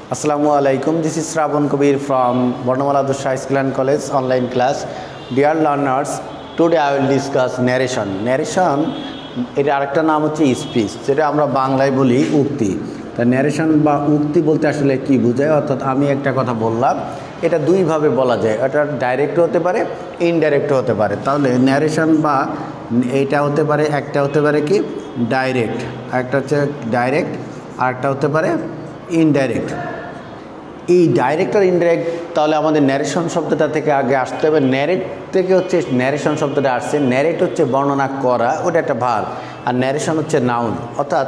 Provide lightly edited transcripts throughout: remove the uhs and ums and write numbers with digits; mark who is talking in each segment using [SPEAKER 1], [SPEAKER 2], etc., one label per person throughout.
[SPEAKER 1] Assalamualaikum. This is Shravan Kabir from Varnamala Dusha School and College online class. Dear learners, today I will discuss narration. Narration এটা আরেকটা নাম হচ্ছে speech, যেটা আমরা বাংলায় বলি উক্তি। তা ন্যারেশন বা উক্তি বলতে আসলে কি বোঝায়, অর্থাৎ আমি একটা কথা বললাম, এটা দুইভাবে বলা যায়, এটা ডাইরেক্ট হতে পারে, ইনডাইরেক্ট হতে পারে। তাহলে ন্যারেশন বা এটা হতে পারে, একটা হতে পারে কি ডাইরেক্ট, একটা হচ্ছে ডাইরেক্ট, আর একটা হতে পারে ইনডাইরেক্ট। এই ডাইরেক্ট আর ইনডাইরেক্ট, তাহলে আমাদের ন্যারেশন শব্দটা থেকে আগে আসতে হবে। ন্যারেট থেকে হচ্ছে ন্যারেশন শব্দটা আসছে। ন্যারেট হচ্ছে বর্ণনা করা, ওটা একটা ভার্ব, আর ন্যারেশন হচ্ছে নাউন, অর্থাৎ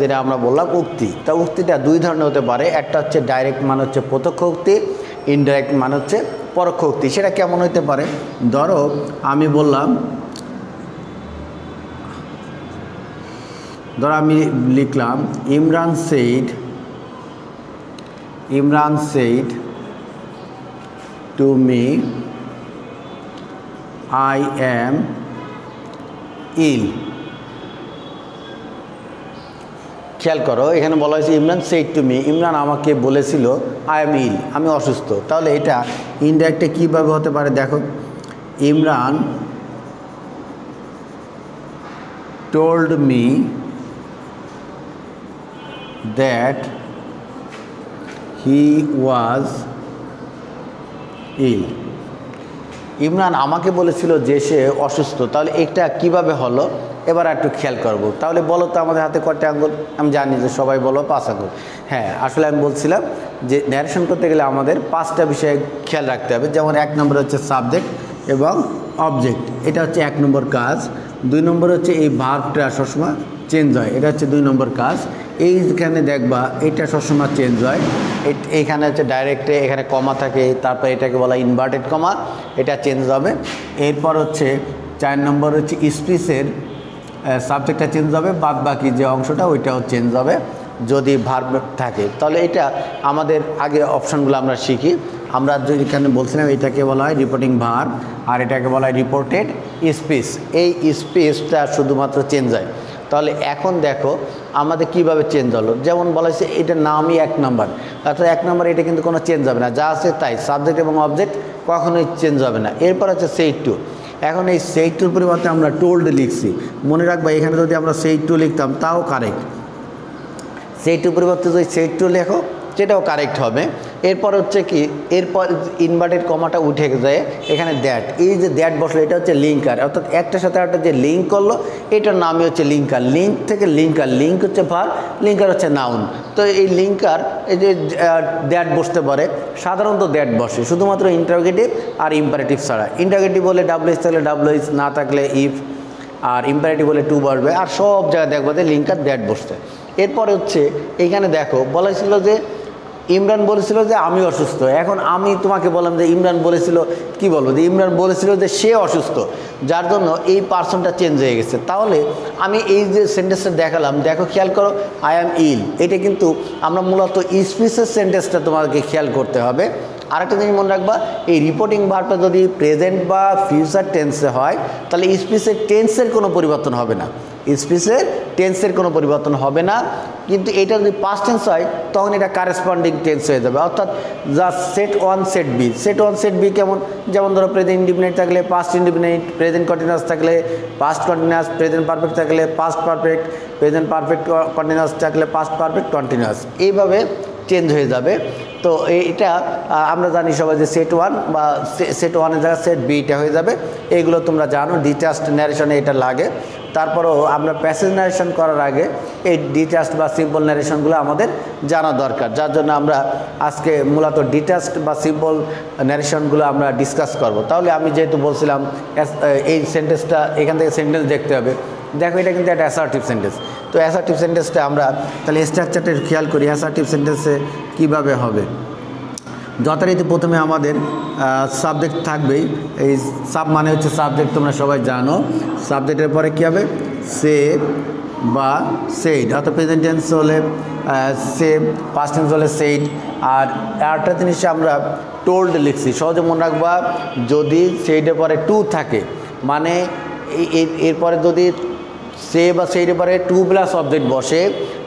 [SPEAKER 1] যেটা আমরা বললাম উক্তি। তা উক্তিটা দুই ধরনের হতে পারে, একটা হচ্ছে ডাইরেক্ট মানে হচ্ছে প্রত্যক্ষ উক্তি, ইনডাইরেক্ট মানে হচ্ছে পরোক্ষ উক্তি। সেটা কেমন হতে পারে, ধরো আমি বললাম, আমি লিখলাম Imran said to me, I am ill. খেয়াল করো, এখানে বলা হয়েছে Imran said to me, Imran আমাকে বলেছিল I am ill, আমি অসুস্থ। তাহলে এটা ইনডাইরেক্টে কীভাবে হতে পারে দেখো, Imran told me that he was ill. Imran আমাকে বলেছিল যে সে অসুস্থ। তাহলে এটা কিভাবে হলো, এবার একটু খেয়াল করব। তাহলে বলো তো আমাদের হাতে কয়টা আঙ্গুল? আমি জানি যে সবাই বলো 5 আঙ্গুল। হ্যাঁ, আসলে আমি বলছিলাম যে ন্যারেশন করতে গেলে আমাদের 5টা বিষয়ে খেয়াল রাখতে হবে। যেমন 1 নম্বর হচ্ছে সাবজেক্ট এবং অবজেক্ট, এটা হচ্ছে 1 নম্বর কাজ। 2 নম্বর হচ্ছে এই ভার্বটা সবসময় চেঞ্জ হয়, এটা হচ্ছে 2 নম্বর কাজ। এইখানে দেখবা এটা সবসময় চেঞ্জ হয়, এইখানে হচ্ছে ডাইরেক্টে এখানে কমা থাকে, তারপর এটাকে বলা ইনভার্টেড কমা, এটা চেঞ্জ হবে। এরপর হচ্ছে 4 নম্বর হচ্ছে স্পিচের সাবজেক্টটা চেঞ্জ হবে, বাদ বাকি যে অংশটা ওইটাও চেঞ্জ হবে যদি ভার্ব থাকে। তাহলে এটা আমাদের আগে অপশানগুলো আমরা শিখি। আমরা যেখানে বলছিলাম এটাকে বলা হয় রিপোর্টিং ভার্ব, আর এটাকে বলা হয় রিপোর্টেড স্পিচ। এই স্পিচটা শুধুমাত্র চেঞ্জ হয়। তাহলে এখন দেখো আমাদের কিভাবে চেঞ্জ হলো। যেমন বলা হয়েছে এটার নামই 1 নম্বর, অর্থাৎ 1 নম্বর, এটা কিন্তু কোনো চেঞ্জ হবে না, যা আছে তাই, সাবজেক্ট এবং অবজেক্ট কখনোই চেঞ্জ হবে না। এরপর হচ্ছে said to। এখন এই said to পরিবর্তে আমরা told লিখছি। মনে রাখবা এখানে যদি আমরা said to লিখতাম তাও কারেক্ট, said to পরিবর্তে যদি said to লেখো সেটাও কারেক্ট হবে। এরপর হচ্ছে কি, এরপর ইনভার্টেড কমাটা উঠে যায়, এখানে দ্যাট, এই যে দ্যাট বসলো এটা হচ্ছে লিঙ্কার, অর্থাৎ একটার সাথে একটা যে লিঙ্ক করলো এটার নামই হচ্ছে লিঙ্কার। লিঙ্ক থেকে লিঙ্কার, লিঙ্ক হচ্ছে ভার্ব, লিঙ্কার হচ্ছে নাউন। তো এই লিঙ্কার, এই যে দ্যাট বসতে পারে, সাধারণত দ্যাট বসে শুধুমাত্র ইন্টারোগেটিভ আর ইম্পারেটিভ ছাড়া। ইন্টারোগেটিভ বলে ডাব্লিউএস থাকলে ডাব্লিউএস, না থাকলে ইফ, আর ইম্পারেটিভ বলে টু বসবে, আর সব জায়গায় দেখবো যে লিঙ্কার দ্যাট বসছে। এরপরে হচ্ছে এইখানে দেখো বলা হয়েছিল যে ইমরান বলেছিল যে আমি অসুস্থ। এখন আমি তোমাকে বললাম যে ইমরান বলেছিল, কি বলবো, যে ইমরান বলেছিল যে সে অসুস্থ, যার জন্য এই পার্সনটা চেঞ্জ হয়ে গেছে। তাহলে আমি এই যে সেন্টেন্সটা দেখালাম, দেখো খেয়াল করো, আই অ্যাম ইল, এটা কিন্তু আমরা মূলত স্পিচের সেন্টেন্সটা তোমাকে খেয়াল করতে হবে। আরেকটা জিনিস মনে রাখবা, এই রিপোর্টিং ভার্বটা যদি প্রেজেন্ট বা ফিউচার টেন্সে হয় তাহলে স্পিচের টেন্সের কোনো পরিবর্তন হবে না, স্পিচের টেন্সের কোনো পরিবর্তন হবে না। কিন্তু এটা যদি পাস্ট টেন্স হয় তখন এটা কারেসপন্ডিং টেন্স হয়ে যাবে, অর্থাৎ যা set 1 set B. Set 1 set B কেমন, যেমন ধরো প্রেজেন্ট ইনডিফিনিট থাকলে পাস্ট ইনডিফিনিট, প্রেজেন্ট কন্টিনিউয়াস থাকলে পাস্ট কন্টিনিউয়াস, প্রেজেন্ট পারফেক্ট থাকলে past perfect, present perfect continuous থাকলে পাস্ট পারফেক্ট কন্টিনিউয়াস, এইভাবে চেঞ্জ হয়ে যাবে। তো এটা আমরা জানি সবাই যে সেট 1 বা সেট 1-এর জায়গায় সেট বিটা হয়ে যাবে। এইগুলো তোমরা জানো, ডিটাচড ন্যারেশনে এটা লাগে। তারপরেও আমরা প্যাসেজ ন্যারেশন করার আগে এই ডিটাচড বা সিম্পল ন্যারেশনগুলো আমাদের জানা দরকার, যার জন্য আমরা আজকে মূলত ডিটাচড বা সিম্পল ন্যারেশনগুলো আমরা ডিসকাস করব। তাহলে আমি যেহেতু বলছিলাম এই সেন্টেন্সটা, এখান থেকে সেন্টেন্স দেখতে হবে। দেখো এটা কিন্তু একটা অ্যাসার্টিভ সেন্টেন্স। তো অ্যাসার্টিভ সেন্টেন্সটা আমরা তাহলে স্ট্রাকচারটা খেয়াল করি, অ্যাসার্টিভ সেন্টেন্সে কীভাবে হবে। যথারীতি প্রথমে আমাদের সাবজেক্ট থাকবেই, এই সাব মানে হচ্ছে সাবজেক্ট, তোমরা সবাই জানো। সাবজেক্টের পরে কী হবে, সে বা সেইড, অর্থাৎ প্রেজেন্ট টেন্স হলে সে, পাস্ট টেন্স হলে সেইড। আর একটা জিনিস আমরা টোল্ড লিখছি, সহজে মনে রাখবা, যদি সেইডের পরে টু থাকে মানে এরপরে যদি সে বা সেইডের পরে টু প্লাস অবজেক্ট বসে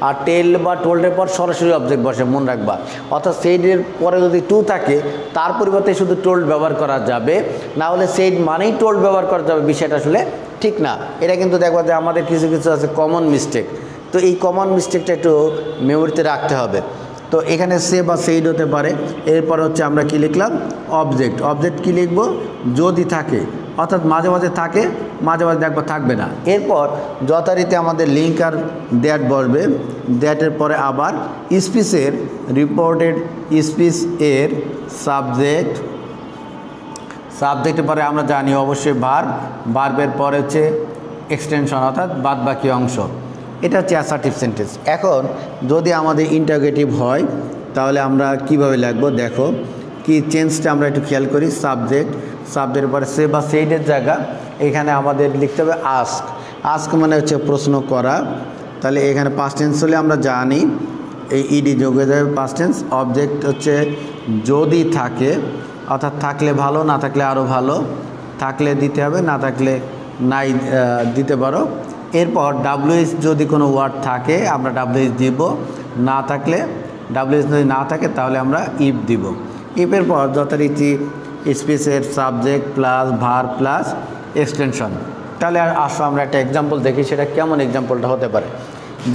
[SPEAKER 1] আর টেল বা টোল্ডের পর সরাসরি অবজেক্ট বসে, মনে রাখবা। অর্থাৎ সেইডের পরে যদি টু থাকে তার পরিবর্তে শুধু টোল্ড ব্যবহার করা যাবে, না হলে সেইড মানেই টোল্ড ব্যবহার করা যাবে, বিষয়টা আসলে ঠিক না। এটা কিন্তু দেখবা যে আমাদের কিছু কিছু আছে কমন মিস্টেক, তো এই কমন মিস্টেকটা একটু মেমোরিতে রাখতে হবে। তো এখানে সে বা সেইড হতে পারে। এরপর হচ্ছে আমরা কি লিখলাম, অবজেক্ট। অবজেক্ট কি লিখব, যদি থাকে, অর্থাৎ মাঝে মাঝে থাকে, মাঝে মাঝে দেখবো থাকবে না। এরপর যথারীতি আমাদের লিঙ্ক আর দ্যাট বসবে। দ্যাটের পরে আবার স্পিচের রিপোর্টেড স্পিচ এর সাবজেক্ট, সাবজেক্টের পরে আমরা জানি অবশ্যই ভার্ব, ভার্বের পরে হচ্ছে এক্সটেনশন অর্থাৎ বাদ বাকি অংশ। এটা হচ্ছে অ্যাসার্টিভ সেন্টেন্স। এখন যদি আমাদের ইন্টারোগেটিভ হয় তাহলে আমরা কিভাবে লিখবো, দেখো কি চেঞ্জটা আমরা একটু খেয়াল করি। সাবজেক্ট, সাবজেক্টের পরে সে বা সেইডের জায়গা এখানে আমাদের লিখতে হবে আস্ক। আস্ক মানে হচ্ছে প্রশ্ন করা, তাহলে এখানে পাস্ট টেন্স হলে আমরা জানি এই ইডি যোগ হয়ে যাবে পাস্ট টেন্স। অবজেক্ট হচ্ছে যদি থাকে, অর্থাৎ থাকলে ভালো, না থাকলে আরও ভালো, থাকলে দিতে হবে, না থাকলে নাই দিতে পারো। এরপর ডাব্লিউএইচ যদি কোনো ওয়ার্ড থাকে আমরা ডাব্লিউএইচ দিব, না থাকলে ডাব্লিউএইচ যদি না থাকে তাহলে আমরা ইফ দিব। ইফের পর যথারীতি স্পিচের subject plus verb plus extension. তাহলে আর আসো আমরা একটা এক্সাম্পল দেখি, সেটা কেমন এক্সাম্পলটা হতে পারে।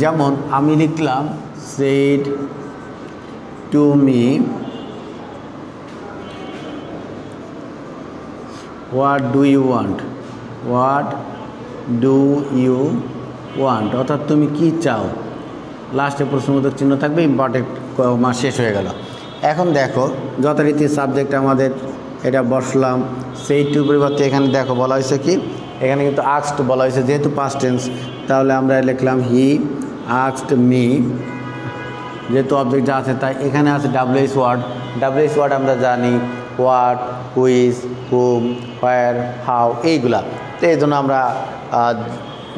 [SPEAKER 1] যেমন আমি লিখলাম said to me what do you want, what do you want, অর্থাৎ তুমি কি চাও। লাস্টে প্রশ্নবোধক চিহ্ন থাকবে, ইম্পর্টেন্ট শেষ হয়ে গেল। এখন দেখো যথারীতি সাবজেক্ট আমাদের এটা বসলাম, সেই টু পরিবর্তে এখানে দেখো বলা হয়েছে কি, এখানে কিন্তু আস্কড বলা হয়েছে যেহেতু পাস্ট টেন্স, তাহলে আমরা লিখলাম হি আস্কড মি, যেহেতু অবজেক্ট যা আছে তাই এখানে আছে ডাব্লিউএইচ ওয়ার্ড। ডাব্লিউএইচ ওয়ার্ড আমরা জানি what, which, hmm, where, how, এইগুলা। তো এই জন্য আমরা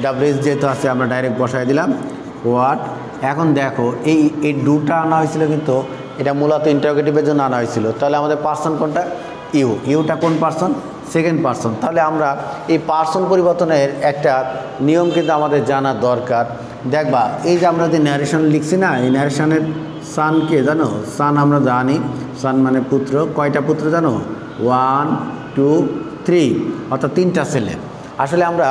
[SPEAKER 1] ডাব্লিউএইচ যেহেতু আছে আমরা ডাইরেক্ট বসাই দিলাম হোয়াট। এখন দেখো এই ডুটা আনা হয়েছিল, কিন্তু এটা মূলত ইন্টারোগেটিভের জন্য আনা হয়েছিল। তাহলে আমাদের পার্সন কোনটা, ইউ। ইউটা কোন পার্সন, সেকেন্ড পার্সন। তাহলে আমরা এই পার্সন পরিবর্তনের একটা নিয়ম কিন্তু আমাদের জানা দরকার। দেখবা এই যে আমরা যে ন্যারেশন লিখছি না, এই ন্যারেশনের সানকে জানো, সান আমরা জানি, সান মানে পুত্র। কয়টা পুত্র জানো, 1 2 3, অর্থাৎ 3টা ছেলে। আসলে আমরা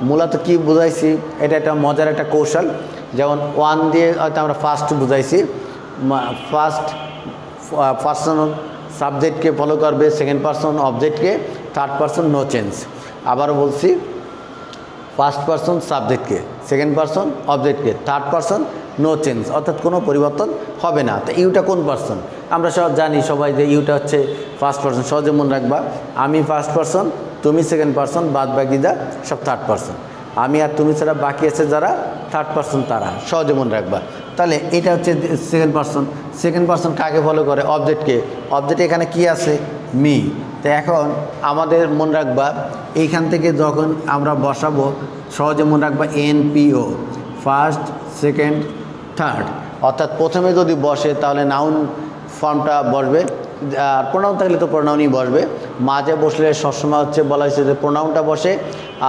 [SPEAKER 1] মূলত কি বুঝাইছি, এটা একটা মজার একটা কৌশল। যেমন 1 দিয়ে হয়তো আমরা ফার্স্ট বুঝাইছি, ফার্স্ট পার্সন সাবজেক্টকে ফলো করবে, সেকেন্ড পার্সন অবজেক্টকে, থার্ড পার্সন নো চেঞ্জ। আবারও বলছি, ফার্স্ট পার্সন সাবজেক্টকে, সেকেন্ড পার্সন অবজেক্টকে, থার্ড পার্সন নো চেঞ্জ, অর্থাৎ কোনো পরিবর্তন হবে না। তো ইউটা কোন পার্সন, আমরা সব জানি সবাই যে ইউটা হচ্ছে ফার্স্ট পার্সন। সহজে মনে রাখবা, আমি ফার্স্ট পার্সন, তুমি সেকেন্ড পার্সন, বাদ বাকি যা সব থার্ড পার্সন। আমি আর তুমি ছাড়া বাকি আছে যারা থার্ড পার্সন তারা, সহজে মনে রাখবা। তাহলে এটা হচ্ছে সেকেন্ড পার্সন। সেকেন্ড পার্সন কাকে ফলো করে, অবজেক্টকে। অবজেক্ট এখানে কি আছে, মি। তো এখন আমাদের মনে রাখবা এইখান থেকে যখন আমরা বসাবো সহজে মনে রাখবা NPO, ফার্স্ট সেকেন্ড থার্ড, অর্থাৎ প্রথমে যদি বসে তাহলে নাউন ফর্মটা বসবে, আর প্রোনাউন থাকলে তো প্রোনাউনই বসবে। মাঝে বসলে সবসময় হচ্ছে বলা হয়েছে যে প্রোনাউনটা বসে,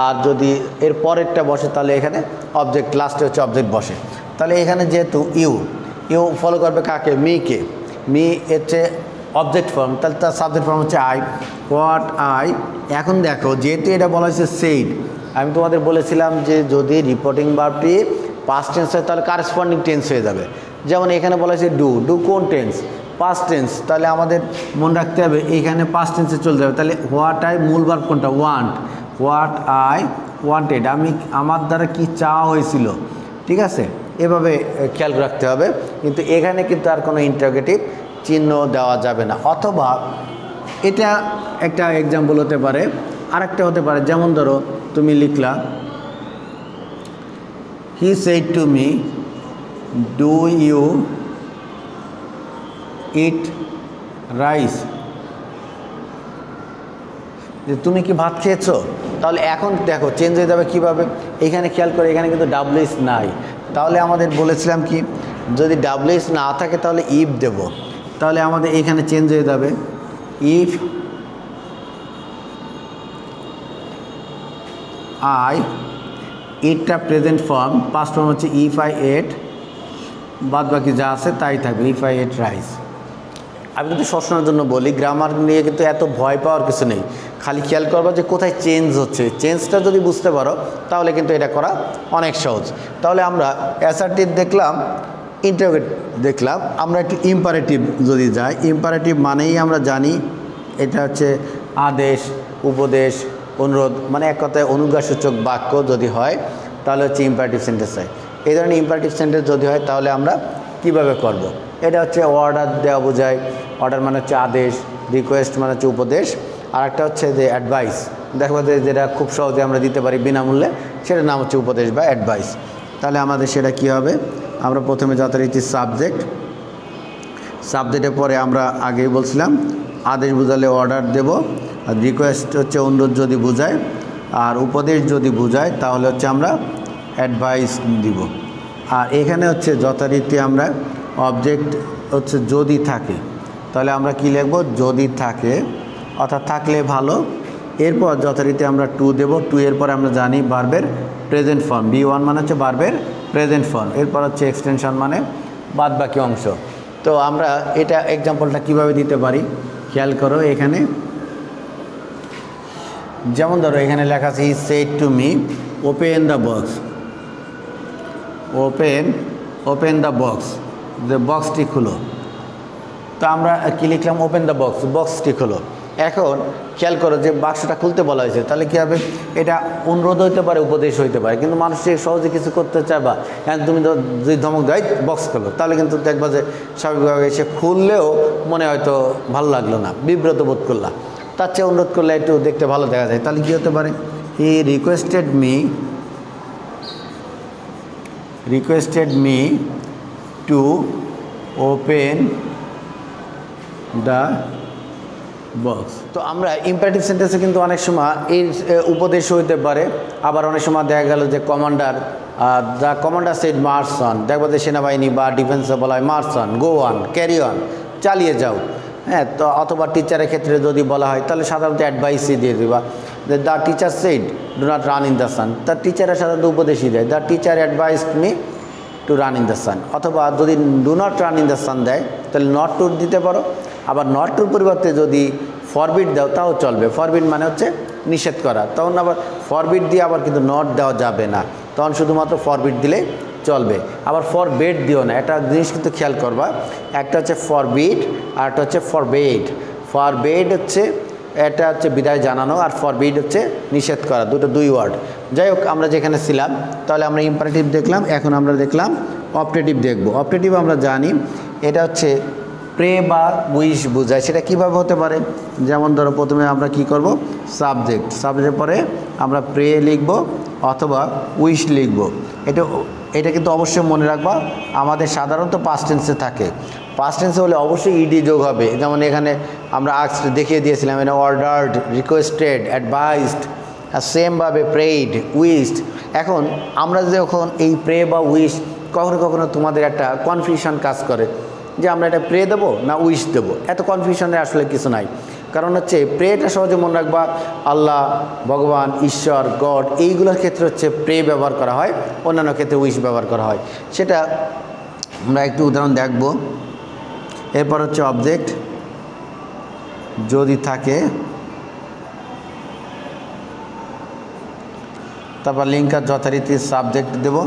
[SPEAKER 1] আর যদি এর পরেরটা বসে তাহলে এখানে অবজেক্ট, লাস্টে হচ্ছে অবজেক্ট বসে। তাহলে এখানে যেহেতু ইউ ফলো করবে কাকে, মিকে। মি হচ্ছে অবজেক্ট ফর্ম, তাহলে তার সাবজেক্ট ফর্ম হচ্ছে আই, হোয়াট আই। এখন দেখো যেহেতু এটা বলা হয়েছে সেইড, আমি তোমাদের বলেছিলাম যে যদি রিপোর্টিং ভার্বটি পাস্ট টেন্স হয় তাহলে কারেসপন্ডিং টেন্স হয়ে যাবে। যেমন এখানে বলা হয়েছে ডু, ডু কোন টেন্স, পাস্ট টেন্স। তাহলে আমাদের মনে রাখতে হবে এইখানে পাস্ট টেন্সে চলে যাবে। তাহলে হোয়াট আই মূল ভার্ব কোনটা, ওয়ান্ট, হোয়াট আই ওয়ান্টেড, আমি আমার দ্বারা কি চাওয়া হয়েছিল, ঠিক আছে, এভাবে খেয়াল রাখতে হবে। কিন্তু এখানে কিন্তু আর কোনো ইন্টারোগেটিভ চিহ্ন দেওয়া যাবে না। অথবা এটা একটা এক্সাম্পল হতে পারে, আরেকটা হতে পারে, যেমন ধরো তুমি লিখলা he said to me do you eat rice, যে তুমি কি ভাত খেয়েছো। তাহলে এখন দেখো চেঞ্জ হয়ে যাবে কীভাবে, এখানে খেয়াল করে এখানে কিন্তু ডাব্লিউএস নাই। তাহলে আমাদের বলেছিলাম কি, যদি ডাব্লিউএস না থাকে তাহলে ইফ দেব। তাহলে আমাদের এখানে চেঞ্জ হয়ে যাবে, ইফ আই, ইটটা প্রেজেন্ট ফর্ম, পাস্ট ফর্ম হচ্ছে ইফ আই এট বাদ বাকি যা আছে তাই থাকবে। If I ate rice. আমি কিন্তু সবসময়ের জন্য বলি গ্রামার নিয়ে কিন্তু এত ভয় পাওয়ার কিছু নেই, খালি খেয়াল করবা যে কোথায় চেঞ্জ হচ্ছে, চেঞ্জটা যদি বুঝতে পারো তাহলে কিন্তু এটা করা অনেক সহজ। তাহলে আমরা অ্যাসার্টিভ দেখলাম, ইন্টারোগেট দেখলাম, আমরা একটু ইম্পারেটিভ যদি যাই, ইম্পারেটিভ মানেই আমরা জানি এটা হচ্ছে আদেশ, উপদেশ, অনুরোধ, মানে এক কথায় অনুজ্ঞাসূচক বাক্য যদি হয় তাহলে হচ্ছে ইম্পারেটিভ সেন্টেন্স হয়। এই ধরনের ইম্পারেটিভ সেন্টেন্স যদি হয় তাহলে আমরা কিভাবে করব। এটা হচ্ছে অর্ডার দেওয়া বোঝায়, অর্ডার মানে হচ্ছে আদেশ, রিকোয়েস্ট মানে হচ্ছে উপদেশ, আর একটা হচ্ছে যে অ্যাডভাইস, দেখো যে যেটা খুব সহজে আমরা দিতে পারি বিনামূল্যে, সেটার নাম হচ্ছে উপদেশ বা অ্যাডভাইস। তাহলে আমাদের সেটা কি হবে, আমরা প্রথমে যথারীতি সাবজেক্ট, সাবজেক্টের পরে আমরা আগেই বলছিলাম আদেশ বোঝালে অর্ডার দেব, আর রিকোয়েস্ট হচ্ছে অনুরোধ যদি বোঝায়, আর উপদেশ যদি বোঝায় তাহলে হচ্ছে আমরা অ্যাডভাইস দিব। আর এখানে হচ্ছে যথারীতি আমরা অবজেক্ট হচ্ছে যদি থাকে, তাহলে আমরা কি লিখব, যদি থাকে, অর্থাৎ থাকলে ভালো। এরপর যথারীতি আমরা টু দেব, টু এর পরে আমরা জানি ভার্বের প্রেজেন্ট ফর্ম, বি1 মানে হচ্ছে ভার্বের প্রেজেন্ট ফর্ম, এরপর হচ্ছে এক্সটেনশন মানে বাদ বাকি অংশ। তো আমরা এটা এক্সাম্পলটা কিভাবে দিতে পারি খেয়াল করো, এখানে যেমন ধরো এখানে লেখা আছে হি said to me open the box, open the box, যে বক্সটি খুলো। তো আমরা কি লিখলাম, ওপেন দ্য বক্স, বক্সটি খুলো। এখন খেয়াল করো যে বাক্সটা খুলতে বলা হয়েছে, তাহলে কী হবে, এটা অনুরোধ হইতে পারে, উপদেশ হইতে পারে, কিন্তু মানুষ সহজে কিছু করতে চায় বা হ্যাঁ তুমি যদি ধমক দেয় বক্স খোলো, তাহলে কিন্তু দেখবা যে স্বাভাবিকভাবে সে খুললেও মনে হয়তো ভালো লাগলো না, বিব্রত বোধ করলাম। তার চেয়ে অনুরোধ করলে একটু দেখতে ভালো দেখা যায়। তাহলে কী হতে পারে, he requested me to open the box. তো আমরা ইম্পারেটিভ সেন্টেন্সে কিন্তু অনেক সময় এই উপদেশ হইতে পারে, আবার অনেক সময় দেখা গেল যে the commander said march on, দেখবো যে সেনাবাহিনী বা ডিফেন্সে বলা হয় march on, go on, carry on, চালিয়ে যাও। হ্যাঁ, তো অথবা টিচারের ক্ষেত্রে যদি বলা হয় তাহলে সাধারণত অ্যাডভাইসই দিয়ে দেবা, যে the teacher said do not run in the sun, তার টিচারের সাধারণত উপদেশই দেয়, the teacher advised me to run in the sun. অথবা যদি do not run in the sun দেয় তাহলে নট টু দিতে পারো, আবার নট টুর পরিবর্তে যদি ফরবিড দাও তাও চলবে। ফরবিড মানে হচ্ছে নিষেধ করা, তখন আবার ফরবিড দিয়ে আবার কিন্তু নট দেওয়া যাবে না, তখন শুধুমাত্র ফরবিড দিলে চলবে। আবার ফরবেড দিও না, একটা জিনিস কিন্তু খেয়াল করবা, একটা হচ্ছে ফরবিড আর একটা হচ্ছে ফরবেড। ফরবেড হচ্ছে এটা হচ্ছে বিদায় জানানো, আর ফরবিড হচ্ছে নিষেধ করা, দুই ওয়ার্ড। যাই হোক, আমরা যেখানে ছিলাম তাহলে আমরা ইম্পারেটিভ দেখলাম, এখন আমরা দেখলাম অপটেটিভ দেখব। অপটেটিভ আমরা জানি এটা হচ্ছে প্রে বা উইশ বোঝায়, সেটা কিভাবে হতে পারে, যেমন ধরো প্রথমে আমরা কি করব, সাবজেক্টের পরে আমরা প্রে লিখব অথবা উইশ লিখব। এটা কিন্তু অবশ্যই মনে রাখবা, আমাদের সাধারণত পাস্ট টেন্সে থাকে, পাস্ট টেন্সে হলে অবশ্যই ইডি যোগ হবে। যেমন এখানে আমরা আজকে দেখিয়ে দিয়েছিলাম, এটা অর্ডার্ড, রিকোয়েস্টেড, অ্যাডভাইসড, সেমভাবে প্রেইড, উইশড। এখন আমরা যখন এই প্রে বা উইশ, কখনো কখনো তোমাদের একটা কনফিউশন কাজ করে যে আমরা এটা প্রে দেবো না উইশ দেবো, এত কনফিউশনের আসলে কিছু নাই। কারণ হচ্ছে প্রেটা সহজে মনে রাখবা, আল্লাহ, ভগবান, ঈশ্বর, গড, এইগুলোর ক্ষেত্রে হচ্ছে প্রে ব্যবহার করা হয়, অন্যান্য ক্ষেত্রে উইশ ব্যবহার করা হয়। সেটা আমরা একটু উদাহরণ দেখব। এরপর হচ্ছে অবজেক্ট যদি থাকে, তারপর লিঙ্কার যথারীতি সাবজেক্ট দেব,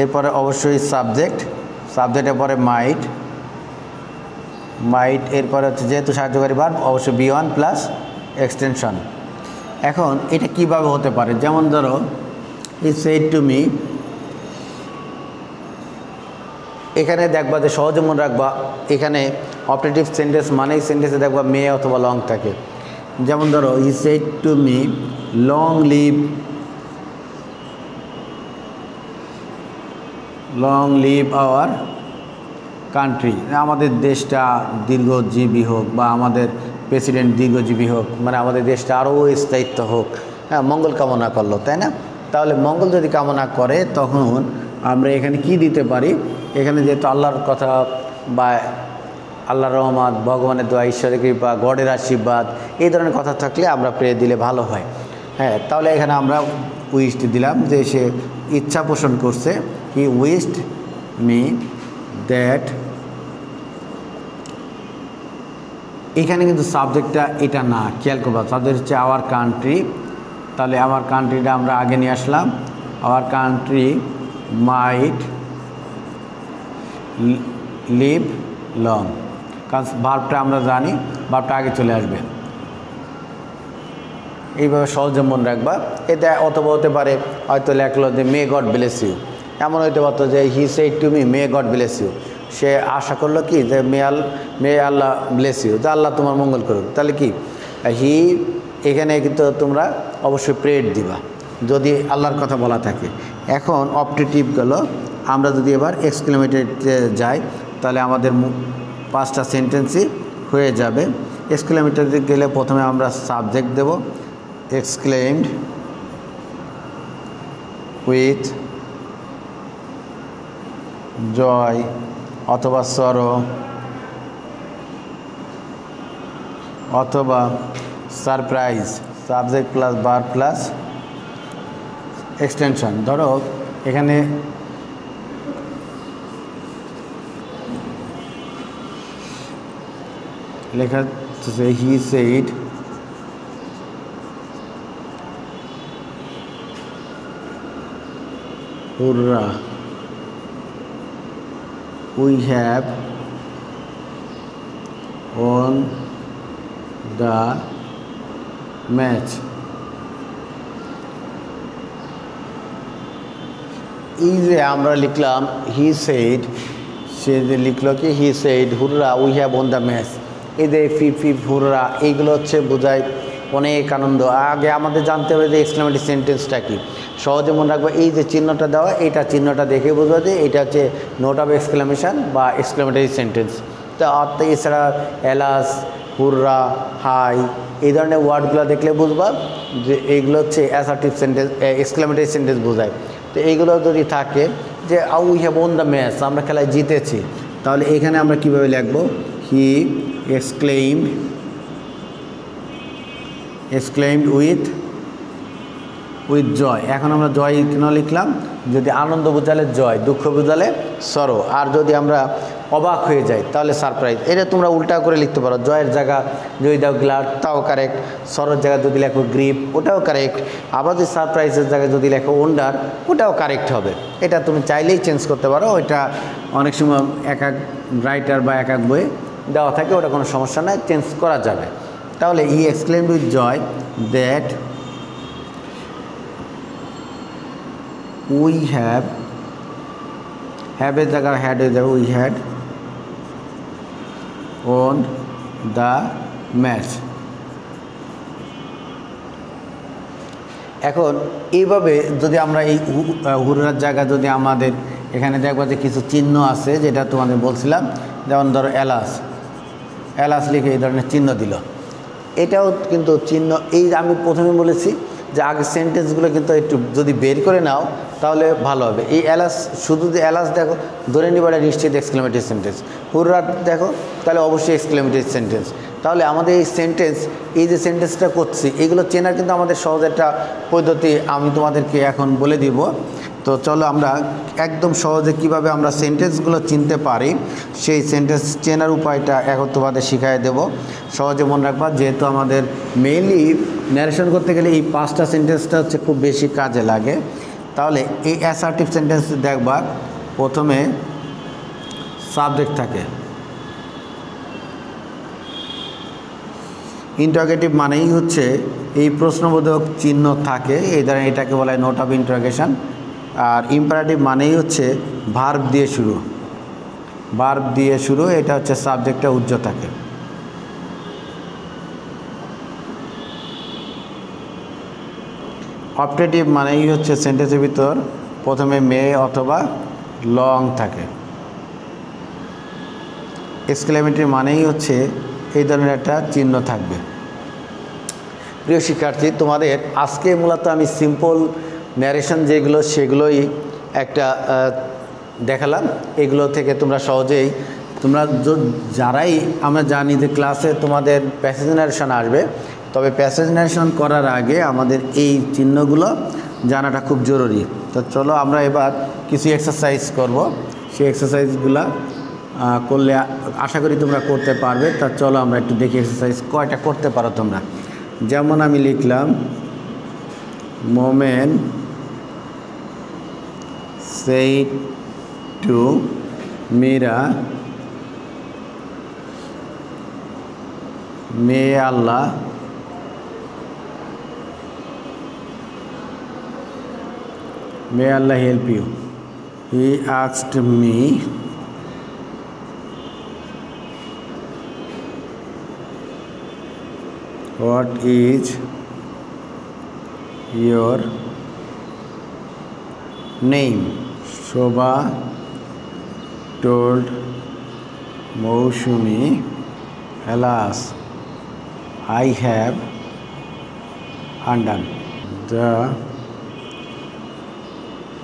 [SPEAKER 1] এরপরে অবশ্যই সাবজেক্টের পরে মাইট, এরপরে হচ্ছে যেহেতু সাহায্যকারী ভার্ব অবশ্যই বি1 প্লাস এক্সটেনশন। এখন এটা কিভাবে হতে পারে, যেমন ধরো হি সেড টু মি, এখানে দেখবা যে সহজে মনে রাখবা, এখানে অপটেটিভ সেন্টেন্স মানেই সেন্টেন্সে দেখবা মে অথবা লং থাকে। যেমন ধরো হি said to me long live our country, আমাদের দেশটা দীর্ঘজীবী হোক বা আমাদের প্রেসিডেন্ট দীর্ঘজীবী হোক, মানে আমাদের দেশটা আরও স্থায়িত্ব হোক। হ্যাঁ, মঙ্গল কামনা করলো, তাই না? তাহলে মঙ্গল যদি কামনা করে তখন আমরা এখানে কি দিতে পারি, এখানে যেহেতু আল্লাহর কথা বা আল্লাহর রহমত, ভগবানের দোয়া, ঈশ্বরের কৃপা, গডের আশীর্বাদ, এই ধরনের কথা থাকলে আমরা প্রে দিলে ভালো হয়। হ্যাঁ, তাহলে এখানে আমরা উইশড দিলাম যে সে ইচ্ছা পোষণ করছে, হি উইশড মি দ্যাট। এখানে কিন্তু সাবজেক্টটা এটা না, খেয়াল করবা, সাবজেক্ট হচ্ছে আওয়ার কান্ট্রি। তাহলে আওয়ার কান্ট্রিটা আমরা আগে নিয়ে আসলাম, our country might live long, কারণ ভার্বটা আমরা জানি, ভার্বটা আগে চলে আসবে। এইভাবে সহজে মনে রাখবা। এটা অথবা হতে পারে হয়তো লেখলো যে মে গড ব্লেস ইউ, এমন হইতে পারতো যে he said to me may God bless you, সে আশা করলো কি যে মে আল্লাহ ব্লেস ইউ, যে আল্লাহ তোমার মঙ্গল করুক। তাহলে কি হি, এখানে কিন্তু তোমরা অবশ্যই প্রেড দিবা যদি আল্লাহর কথা বলা থাকে। এখন অপটেটিভ গেল, আমরা যদি এবার এক্সক্লেমেটরিতে যাই তাহলে আমাদের 5টা সেন্টেন্সই হয়ে যাবে। এক্সক্লেমেটরিতে গেলে প্রথমে আমরা subject Dev, exclaimed with joy অথবা সরো অথবা surprise, subject plus verb plus extension. ধরো এখানে লেখা আছে he said হুররা we have won the match। এই যে আমরা লিখলাম হি সেড, সে যে লিখলো কি he said হুররা we have won the match, এই যে ফিফ ফিফ হুররা, এইগুলো হচ্ছে বোঝায় অনেক আনন্দ। আগে আমাদের জানতে হবে যে এক্সক্লেমেটরি সেন্টেন্সটা কি, সহজে মনে রাখবো। এই যে চিহ্নটা দেওয়া, এইটা চিহ্নটা দেখে বুঝবো যে এটা হচ্ছে নোট অফ এক্সক্লেমেশন বা এক্সক্লেমেটরি সেন্টেন্স। তা এছাড়া এলাস, হুররা, হাই, এই ধরনের ওয়ার্ডগুলো দেখলে বুঝবা যে এইগুলো হচ্ছে অ্যাসার্টিভ সেন্টেন্স, এক্সক্লেমেটরি সেন্টেন্স বোঝায়। তো এইগুলো যদি থাকে যে we have won the match, আমরা খেলায় জিতেছি, তাহলে এখানে আমরা কীভাবে লিখবো, হি এক্সক্লেইমড উইথ জয়। এখন আমরা জয় কেন লিখলাম, যদি আনন্দ বোঝালে জয়, দুঃখ বোঝালে সরো, আর যদি আমরা অবাক হয়ে যাই তাহলে সারপ্রাইজ। এটা তোমরা উল্টা করে লিখতে পারো, জয়ের জায়গা যদি দাও গ্লাড, তাও কারেক্ট। সরোর জায়গায় যদি লেখো গ্রিপ, ওটাও কারেক্ট। আবার যদি সারপ্রাইজের জায়গায় যদি লেখো ওন্ডার, ওটাও কারেক্ট হবে। এটা তুমি চাইলেই চেঞ্জ করতে পারো, ওইটা অনেক সময় এক এক রাইটার বা এক এক বইয়ে দেওয়া থাকে, ওটা কোনো সমস্যা নয়, চেঞ্জ করা যাবে। তাহলে he exclaimed with joy that we হ্যাভের জায়গায় হ্যাড হয়ে যাবে, we had won the match. এখন এইভাবে যদি আমরা এই হুররার জায়গায় যদি আমাদের এখানে দেখবো যে কিছু চিহ্ন আছে, যেটা তোমাদের বলছিলাম, যেমন ধরো এলাস লিখে এই ধরনের চিহ্ন দিল, এটাও কিন্তু চিহ্ন। এই আমি প্রথমে বলেছি যে আগে সেন্টেন্সগুলো কিন্তু একটু যদি বের করে নাও তাহলে ভালো হবে। এই এলাস, শুধু যে এলাস দেখো ধরে নিবা এটা নিশ্চিত এক্সক্লেমেটরি সেন্টেন্স, হুররা দেখো তাহলে অবশ্যই এক্সক্লেমেটরি সেন্টেন্স। তাহলে আমাদের এই সেন্টেন্স, এই যে সেন্টেন্সটা করছি, এগুলো চেনার কিন্তু আমাদের সহজ একটা পদ্ধতি আমি তোমাদেরকে এখন বলে দিব। তো চলো আমরা একদম সহজে কিভাবে আমরা সেন্টেন্সগুলো চিনতে পারি সেই সেন্টেন্স চেনার উপায়টা এখন তোমাদের শিখিয়ে দেব। সহজে মনে রাখবা, যেহেতু আমাদের মেইনলি ন্যারেশন করতে গেলে এই 5টা সেন্টেন্সটা হচ্ছে খুব বেশি কাজে লাগে। তাহলে এই অ্যাসার্টিভ সেন্টেন্স দেখবা, প্রথমে সাবজেক্ট থাকে, ইন্টারোগেটিভ মানেই হচ্ছে এই প্রশ্নবোধক চিহ্ন থাকে, এই ধরনের, এটাকে বলা হয় নোট অফ ইন্টারোগেশন। আর ইম্পারেটিভ মানেই হচ্ছে ভার্ব দিয়ে শুরু, এটা হচ্ছে সাবজেক্টটা উজ্জ্ব থাকে। অপটেটিভ মানেই হচ্ছে সেন্টেন্সের ভিতর প্রথমে মে অথবা লং থাকে। এক্সক্লেমেটরি মানেই হচ্ছে এই ধরনের একটা চিহ্ন থাকবে। প্রিয় শিক্ষার্থী, তোমাদের আজকে মূলত আমি সিম্পল ন্যারেশন যেগুলো সেগুলোই একটা দেখালাম। এগুলো থেকে তোমরা সহজেই, তোমরা যারাই, আমরা জানি যে ক্লাসে তোমাদের প্যাসেজ ন্যারেশন আসবে, তবে প্যাসেজ ন্যারেশন করার আগে আমাদের এই চিহ্নগুলো জানাটা খুব জরুরি। তো চলো আমরা এবার কিছু এক্সারসাইজ করব, সেই এক্সারসাইজগুলো করলে আশা করি তোমরা করতে পারবে। তা চলো আমরা একটু দেখি এক্সারসাইজ কয়টা করতে পারো তোমরা। যেমন আমি লিখলাম মোমেন said to Mira, may Allah help you. He asked me what is your name? Shobha told Moushumi, alas, I have undone. The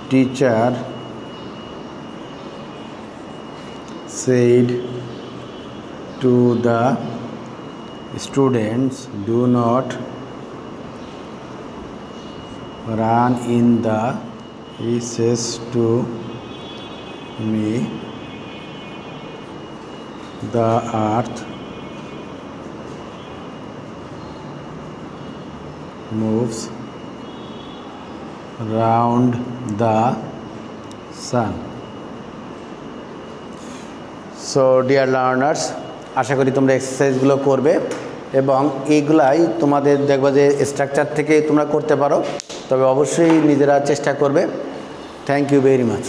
[SPEAKER 1] teacher said to the students, do not run in the recess to me, the earth moves round the sun. So dear learners, আশা করি তোমরা এক্সারসাইজগুলো করবে এবং এইগুলাই তোমাদের দেখবা যে structure থেকে তোমরা করতে পারো, তবে অবশ্যই নিজেরা চেষ্টা করবে। Thank you very much.